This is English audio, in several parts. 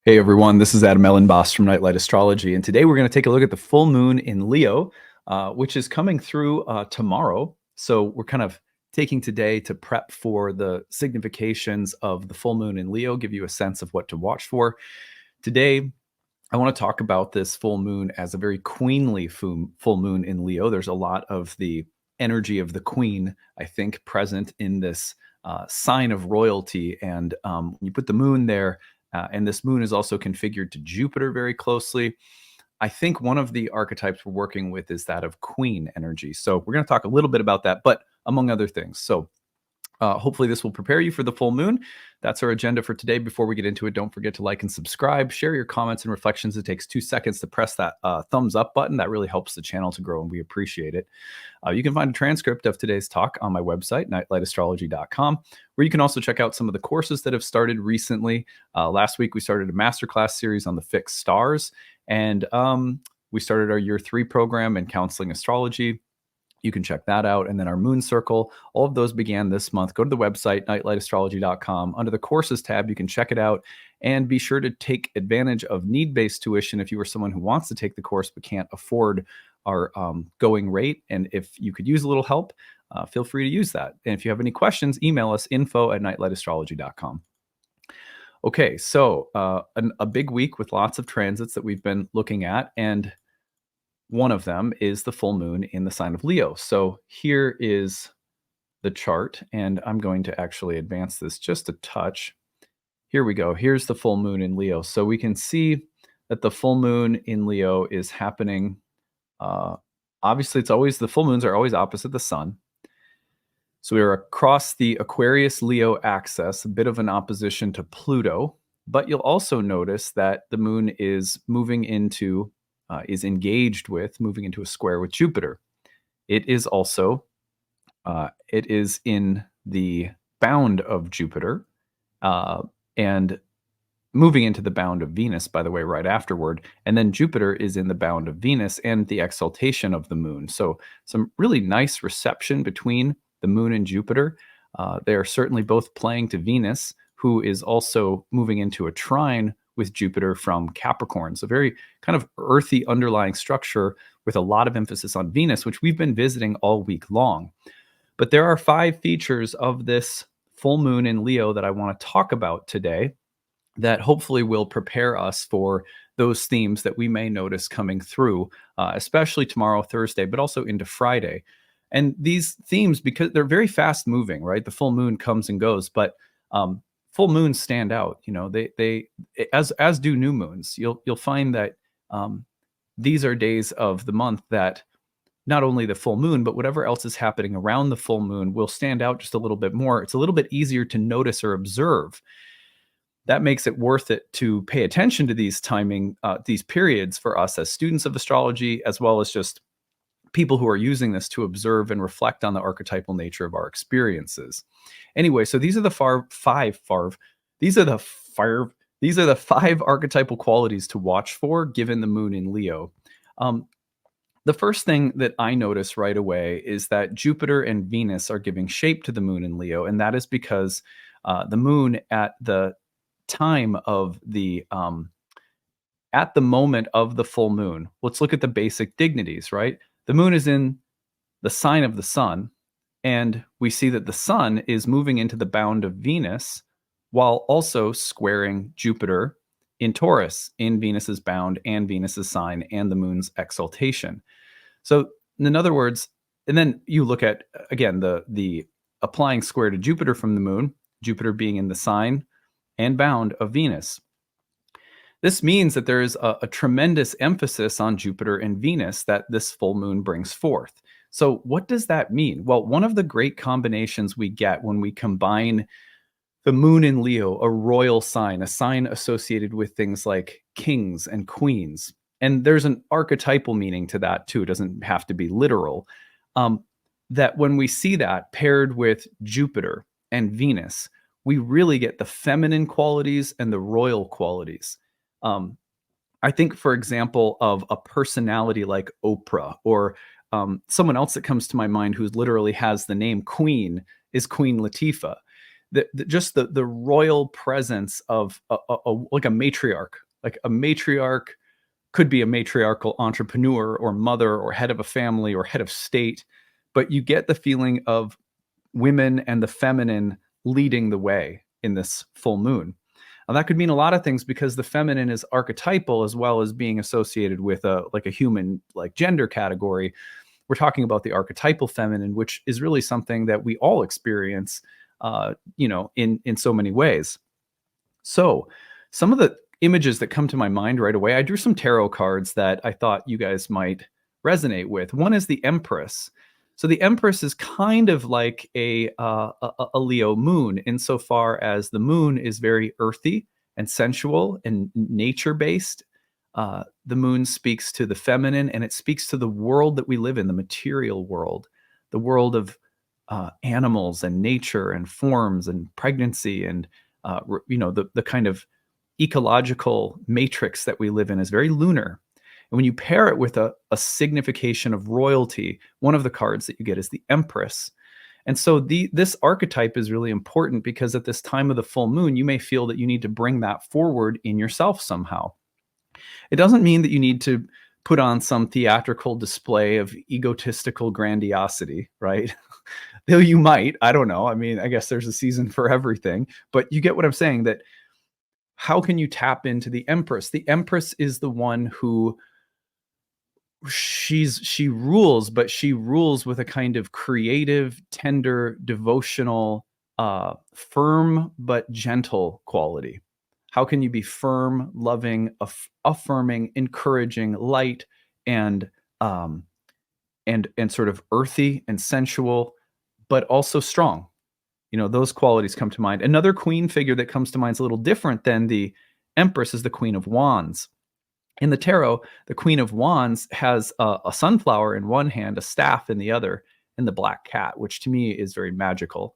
Hey everyone, this is Adam Elenbaas from Nightlight Astrology, and today we're going to take a look at the full moon in Leo, which is coming through tomorrow. So we're kind of taking today to prep for the significations of the full moon in Leo, give you a sense of what to watch for. Today, I want to talk about this full moon as a very queenly full moon in Leo. There's a lot of the energy of the queen, I think, present in this sign of royalty. And when you put the moon there, and this moon is also configured to Jupiter very closely, I think one of the archetypes we're working with is that of queen energy. So we're going to talk a little bit about that, but among other things. So hopefully this will prepare you for the full moon. That's our agenda for today. Before we get into it, don't forget to like and subscribe, share your comments and reflections. It takes 2 seconds to press that thumbs up button. That really helps the channel to grow, and we appreciate it. You can find a transcript of today's talk on my website, nightlightastrology.com, where you can also check out some of the courses that have started recently. Last week, we started a masterclass series on the fixed stars, and we started our year 3 program in counseling astrology. You can check that out. And then our moon circle, all of those began this month. Go to the website, nightlightastrology.com. Under the courses tab, you can check it out, and be sure to take advantage of need-based tuition if you are someone who wants to take the course but can't afford our going rate. And if you could use a little help, feel free to use that. And if you have any questions, email us info@nightlightastrology.com. Okay, so a big week with lots of transits that we've been looking at, and one of them is the full moon in the sign of Leo. So here is the chart, and I'm going to actually advance this just a touch. Here we go. Here's the full moon in Leo. So we can see that the full moon in Leo is happening. Obviously, the full moons are always opposite the sun. So we are across the Aquarius-Leo axis, a bit of an opposition to Pluto. But you'll also notice that the moon is moving into moving into a square with Jupiter. It is also, it is in the bound of Jupiter, and moving into the bound of Venus, by the way, right afterward. And then Jupiter is in the bound of Venus and the exaltation of the moon. So some really nice reception between the moon and Jupiter. They are certainly both playing to Venus, who is also moving into a trine with Jupiter from Capricorn. So very kind of earthy underlying structure with a lot of emphasis on Venus, which we've been visiting all week long. But there are 5 features of this full moon in Leo that I want to talk about today that hopefully will prepare us for those themes that we may notice coming through, especially tomorrow, Thursday, but also into Friday. And these themes, because they're very fast moving, right? The full moon comes and goes, but full moons stand out. You know, they as do new moons. You'll find that these are days of the month that not only the full moon, but whatever else is happening around the full moon will stand out just a little bit more. It's a little bit easier to notice or observe. That makes it worth it to pay attention to these these periods for us as students of astrology, as well as just people who are using this to observe and reflect on the archetypal nature of our experiences. Anyway, so these are the five archetypal qualities to watch for given the moon in Leo. The first thing that I notice right away is that Jupiter and Venus are giving shape to the moon in Leo, and that is because the moon at the time of at the moment of the full moon, let's look at the basic dignities, right? The moon is in the sign of the sun, and we see that the sun is moving into the bound of Venus while also squaring Jupiter in Taurus, in Venus's bound and Venus's sign and the moon's exaltation. So in other words, and then you look at, again, the applying square to Jupiter from the moon, Jupiter being in the sign and bound of Venus. This means that there is a tremendous emphasis on Jupiter and Venus that this full moon brings forth. So what does that mean? Well, one of the great combinations we get when we combine the moon in Leo, a royal sign, a sign associated with things like kings and queens, and there's an archetypal meaning to that too, it doesn't have to be literal, that when we see that paired with Jupiter and Venus, we really get the feminine qualities and the royal qualities. I think, for example, of a personality like Oprah, or someone else that comes to my mind who literally has the name Queen is Queen Latifah. just the royal presence of like a matriarch. Like a matriarch could be a matriarchal entrepreneur or mother or head of a family or head of state, but you get the feeling of women and the feminine leading the way in this full moon. And that could mean a lot of things because the feminine is archetypal as well as being associated with a like a human like gender category. We're talking about the archetypal feminine, which is really something that we all experience, in so many ways. So, some of the images that come to my mind right away, I drew some tarot cards that I thought you guys might resonate with. One is the Empress. So the Empress is kind of like a Leo moon insofar as the moon is very earthy and sensual and nature based. The moon speaks to the feminine and it speaks to the world that we live in, the material world, the world of animals and nature and forms and pregnancy and the kind of ecological matrix that we live in is very lunar. And when you pair it with a signification of royalty, one of the cards that you get is the Empress. And so this archetype is really important because at this time of the full moon, you may feel that you need to bring that forward in yourself somehow. It doesn't mean that you need to put on some theatrical display of egotistical grandiosity, right? Though you might, I don't know. I mean, I guess there's a season for everything, but you get what I'm saying, that how can you tap into the Empress? The Empress is the one who she rules, but she rules with a kind of creative, tender, devotional, firm but gentle quality. How can you be firm, loving, affirming, encouraging, light, and sort of earthy and sensual, but also strong? Those qualities come to mind. Another queen figure that comes to mind is a little different than the Empress, is the Queen of Wands. In the tarot, the Queen of Wands has a sunflower in one hand, a staff in the other, and the black cat, which to me is very magical.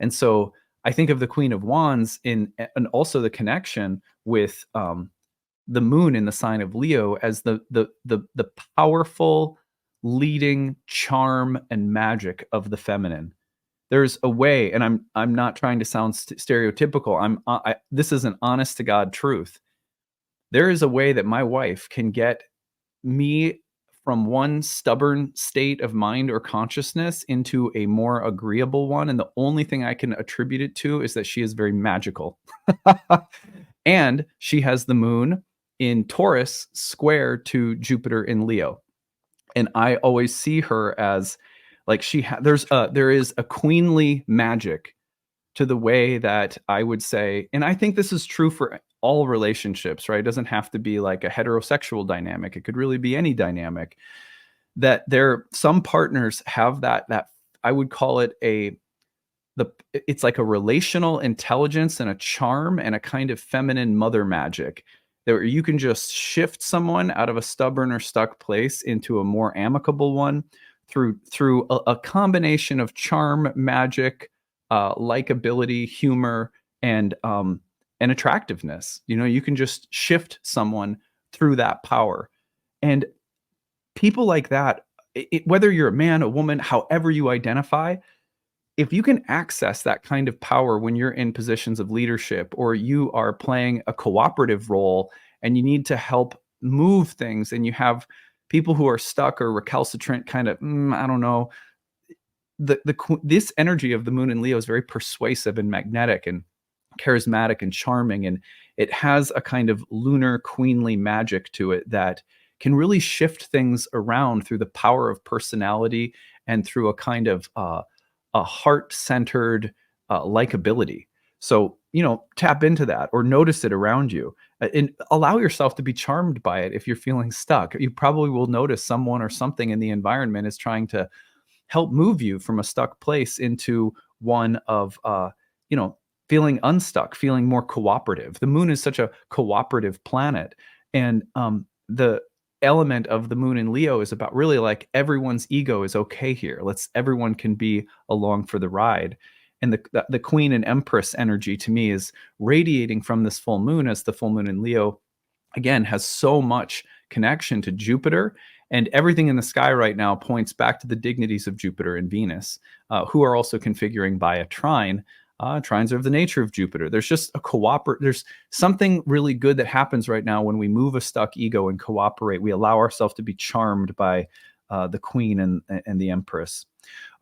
And so I think of the Queen of Wands and also the connection with the moon in the sign of Leo as the powerful leading charm and magic of the feminine. There's a way, and I'm not trying to sound stereotypical. This is an honest to God truth. There is a way that my wife can get me from one stubborn state of mind or consciousness into a more agreeable one, and the only thing I can attribute it to is that she is very magical. And she has the moon in Taurus square to Jupiter in Leo. And I always see her as like there is a queenly magic to the way that I would say, and I think this is true for all relationships, right? It doesn't have to be like a heterosexual dynamic. It could really be any dynamic. That some partners have that I would call it it's like a relational intelligence and a charm and a kind of feminine mother magic that you can just shift someone out of a stubborn or stuck place into a more amicable one through a combination of charm, magic, likability, humor, and attractiveness. You can just shift someone through that power. And people like that, whether you're a man, a woman, however you identify, if you can access that kind of power when you're in positions of leadership or you are playing a cooperative role and you need to help move things and you have people who are stuck or recalcitrant kind of, I don't know, this energy of the moon in Leo is very persuasive and magnetic and charismatic and charming. And it has a kind of lunar queenly magic to it that can really shift things around through the power of personality and through a kind of a heart-centered likability. So, tap into that or notice it around you and allow yourself to be charmed by it. If you're feeling stuck, you probably will notice someone or something in the environment is trying to help move you from a stuck place into one of, feeling unstuck, feeling more cooperative. The moon is such a cooperative planet. And the element of the moon in Leo is about really like everyone's ego is okay here. Everyone can be along for the ride. And the Queen and Empress energy to me is radiating from this full moon, as the full moon in Leo, again, has so much connection to Jupiter. And everything in the sky right now points back to the dignities of Jupiter and Venus, who are also configuring by a trine Trines are of the nature of Jupiter. There's just there's something really good that happens right now when we move a stuck ego and cooperate. We allow ourselves to be charmed by the queen and the empress.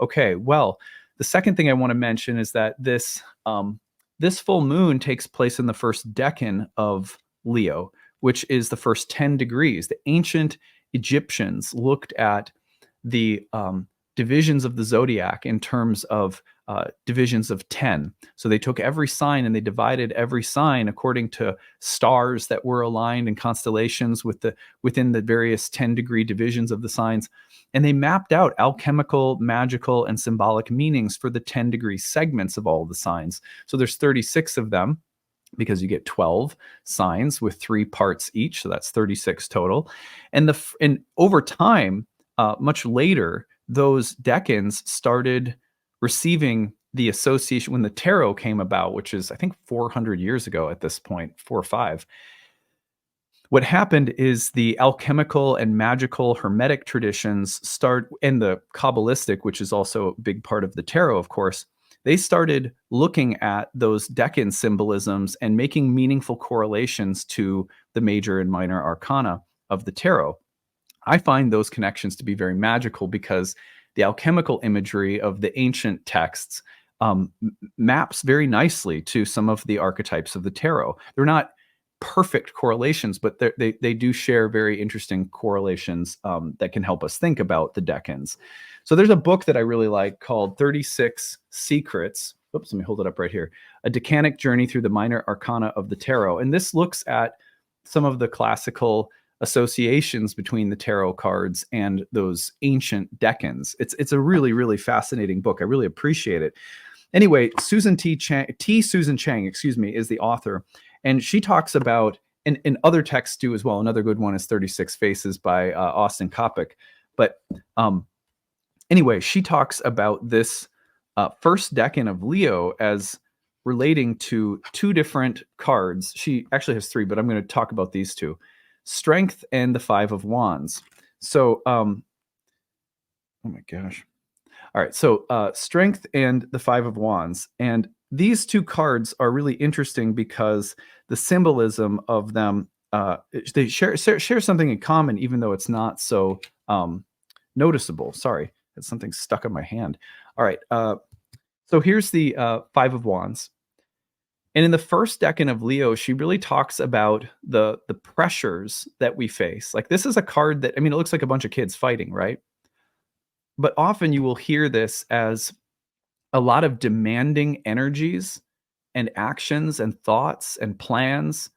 Okay, well, the second thing I want to mention is that this full moon takes place in the first decan of Leo, which is the first 10 degrees. The ancient Egyptians looked at the divisions of the zodiac in terms of divisions of 10. So they took every sign and they divided every sign according to stars that were aligned in constellations within the various 10-degree divisions of the signs. And they mapped out alchemical, magical, and symbolic meanings for the 10-degree segments of all the signs. So there's 36 of them, because you get 12 signs with 3 parts each. So that's 36 total. And over time, much later, those decans started receiving the association when the tarot came about, which is, I think, 400 years ago at this point, 4 or 5. What happened is the alchemical and magical hermetic traditions and the Kabbalistic, which is also a big part of the tarot, of course, they started looking at those decan symbolisms and making meaningful correlations to the major and minor arcana of the tarot. I find those connections to be very magical because the alchemical imagery of the ancient texts maps very nicely to some of the archetypes of the tarot. They're not perfect correlations, but they do share very interesting correlations that can help us think about the decans. So there's a book that I really like called 36 Secrets. Oops, let me hold it up right here. A Decanic Journey Through the Minor Arcana of the Tarot. And this looks at some of the classical associations between the tarot cards and those ancient decans. It's a really, really fascinating book. I really appreciate it. Anyway, Susan Chang, excuse me, is the author. And she talks about, and other texts do as well. Another good one is 36 Faces by Austin Coppock. But anyway, she talks about this first decan of Leo as relating to 2 different cards. She actually has 3, but I'm going to talk about these 2. Strength and the 5 of Wands. So, oh my gosh. All right, so Strength and the 5 of Wands. And these 2 cards are really interesting because the symbolism of them, they share something in common, even though it's not so noticeable. Sorry, it's something stuck on my hand. All right, so here's the 5 of Wands. And in the first decan of Leo, she really talks about the pressures that we face. Like, this is a card that, I mean, it looks like a bunch of kids fighting, right? But often you will hear this as a lot of demanding energies and actions and thoughts and plans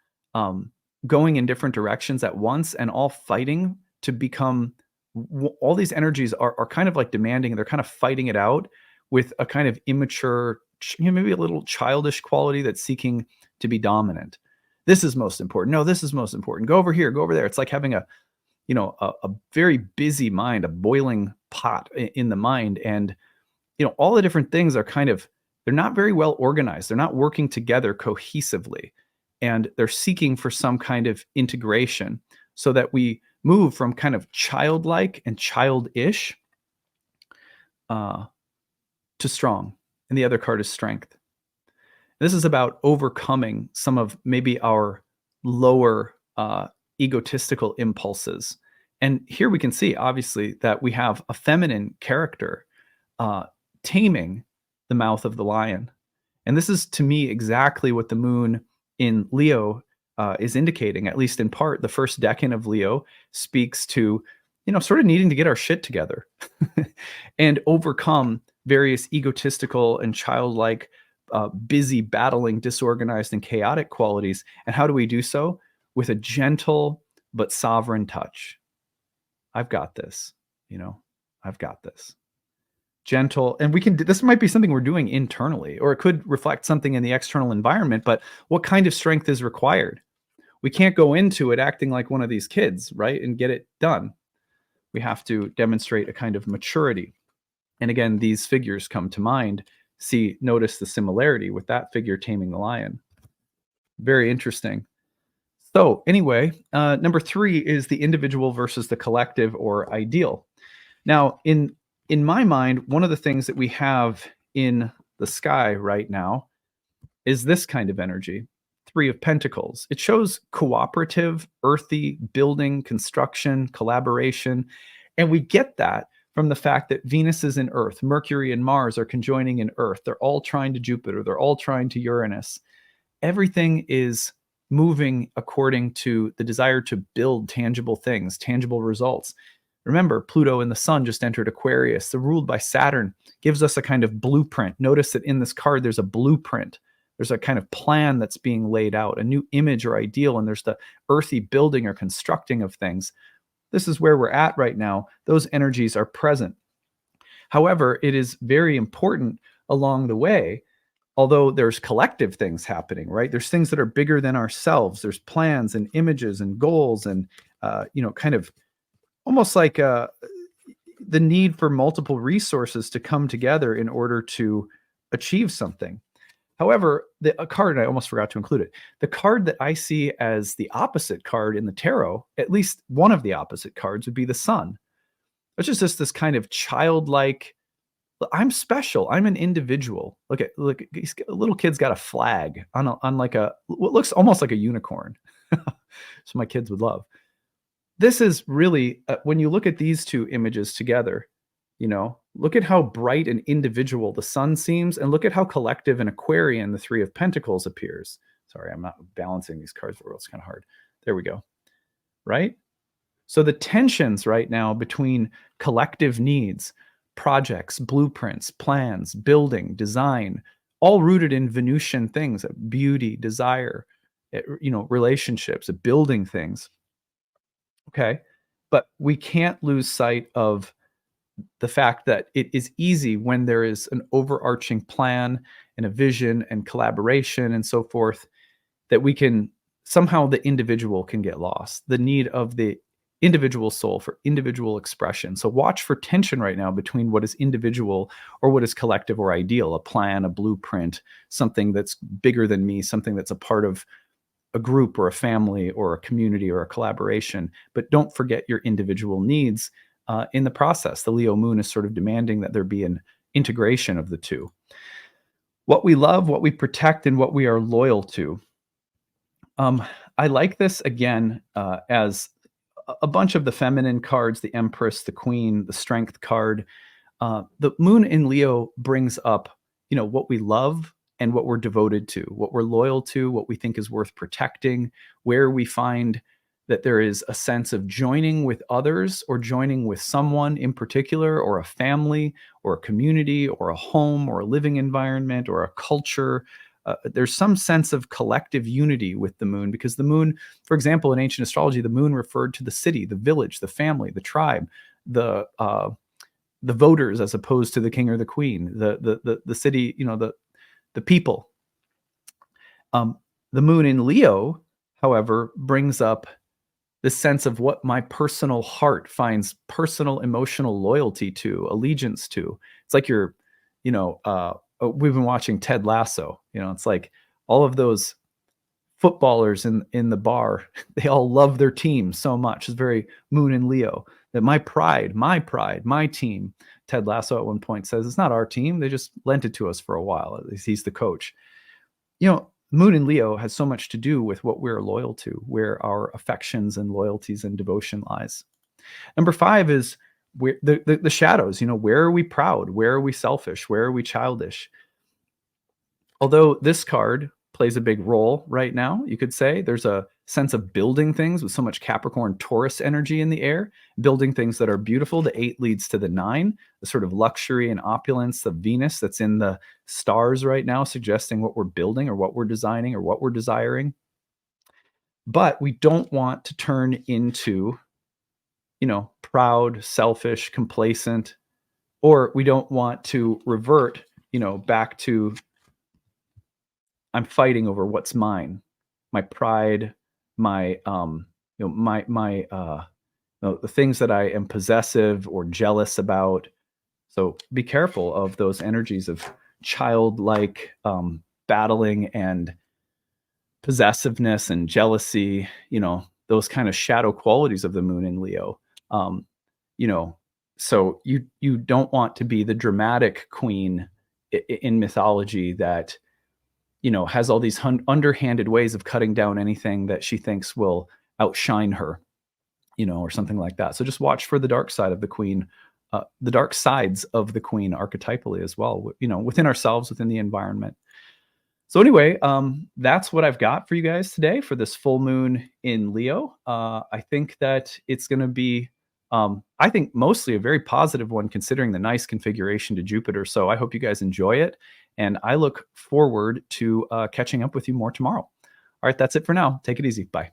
going in different directions at once, and all fighting to become, all these energies are kind of like demanding. They're kind of fighting it out with a kind of immature, maybe a little childish quality that's seeking to be dominant. This is most important. No, this is most important. Go over here, go over there. It's like having a very busy mind, a boiling pot in the mind. And, all the different things are they're not very well organized. They're not working together cohesively. And they're seeking for some kind of integration so that we move from kind of childlike and childish to strong. And the other card is Strength. This is about overcoming some of maybe our lower egotistical impulses. And here we can see, obviously, that we have a feminine character taming the mouth of the lion. And this is, to me, exactly what the moon in Leo is indicating, at least in part. The first decan of Leo speaks to, sort of needing to get our shit together and overcome various egotistical and childlike, busy, battling, disorganized, and chaotic qualities. And how do we do so? With a gentle but sovereign touch. I've got this, I've got this. Gentle, and this might be something we're doing internally, or it could reflect something in the external environment, but what kind of strength is required? We can't go into it acting like one of these kids, right? And get it done. We have to demonstrate a kind of maturity. And again, these figures come to mind. Notice the similarity with that figure taming the lion. Very interesting. So anyway, number 3 is the individual versus the collective or ideal. Now, in my mind, one of the things that we have in the sky right now is this kind of energy. Three of Pentacles. It shows cooperative, earthy building, construction, collaboration. And we get that from the fact that Venus is in Earth, Mercury and Mars are conjoining in Earth. They're all trying to Jupiter, they're all trying to Uranus. Everything is moving according to the desire to build tangible things, tangible results. Remember, Pluto and the Sun just entered Aquarius. They're ruled by Saturn, gives us a kind of blueprint. Notice that in this card, there's a blueprint. There's a kind of plan that's being laid out, a new image or ideal, and there's the earthy building or constructing of things. This is where we're at right now. Those energies are present. However, it is very important along the way, although there's collective things happening, right? There's things that are bigger than ourselves. There's plans and images and goals and, kind of almost like the need for multiple resources to come together in order to achieve something. However, a card, and I almost forgot to include it, the card that I see as the opposite card in the tarot, at least one of the opposite cards, would be the Sun, which is just this kind of childlike, I'm special. I'm an individual. Look, a little kid's got a flag on like what looks almost like a unicorn. So my kids would love. This is really, when you look at these two images together, look at how bright and individual the Sun seems, and look at how collective and Aquarian the Three of Pentacles appears. Sorry, I'm not balancing these cards very well. It's kind of hard. There we go. Right? So the tensions right now between collective needs, projects, blueprints, plans, building, design, all rooted in Venusian things, beauty, desire, relationships, building things. Okay. But we can't lose sight of the fact that it is easy when there is an overarching plan and a vision and collaboration and so forth, that we can somehow, the individual can get lost, the need of the individual soul for individual expression. So watch for tension right now between what is individual or what is collective or ideal, a plan, a blueprint, something that's bigger than me, something that's a part of a group or a family or a community or a collaboration. But don't forget your individual needs in the process. The Leo moon is sort of demanding that there be an integration of the two. What we love, what we protect, and what we are loyal to. I like this again as a bunch of the feminine cards, the Empress, the Queen, the Strength card. The moon in Leo brings up, what we love and what we're devoted to, what we're loyal to, what we think is worth protecting, where we find that there is a sense of joining with others or joining with someone in particular, or a family or a community or a home or a living environment or a culture. There's some sense of collective unity with the moon, because the moon, for example, in ancient astrology, the moon referred to the city, the village, the family, the tribe, the voters, as opposed to the king or the queen, the city, the people. The moon in Leo, however, brings up the sense of what my personal heart finds personal emotional loyalty to, allegiance to. It's like we've been watching Ted Lasso. It's like all of those footballers in the bar, they all love their team so much. It's very moon in Leo, that my pride, my team. Ted Lasso at one point says, it's not our team. They just lent it to us for a while. At least he's the coach. Moon in Leo has so much to do with what we're loyal to, where our affections and loyalties and devotion lies. Number 5 is where the shadows. Where are we proud? Where are we selfish? Where are we childish? Although this card plays a big role right now, you could say there's a sense of building things with so much Capricorn Taurus energy in the air, building things that are beautiful. The 8 leads to the 9, the sort of luxury and opulence of Venus that's in the stars right now, suggesting what we're building or what we're designing or what we're desiring. But we don't want to turn into, proud, selfish, complacent, or we don't want to revert, back to, I'm fighting over what's mine, my pride, my the things that I am possessive or jealous about. So be careful of those energies of childlike battling and possessiveness and jealousy, those kind of shadow qualities of the moon in Leo. So you don't want to be the dramatic queen in mythology that, has all these underhanded ways of cutting down anything that she thinks will outshine her, or something like that. So just watch for the dark side of the queen, the dark sides of the queen archetypally as well, within ourselves, within the environment. So anyway, that's what I've got for you guys today for this full moon in Leo. I think that it's going to be, I think mostly a very positive one considering the nice configuration to Jupiter. So I hope you guys enjoy it. And I look forward to catching up with you more tomorrow. All right, that's it for now. Take it easy. Bye.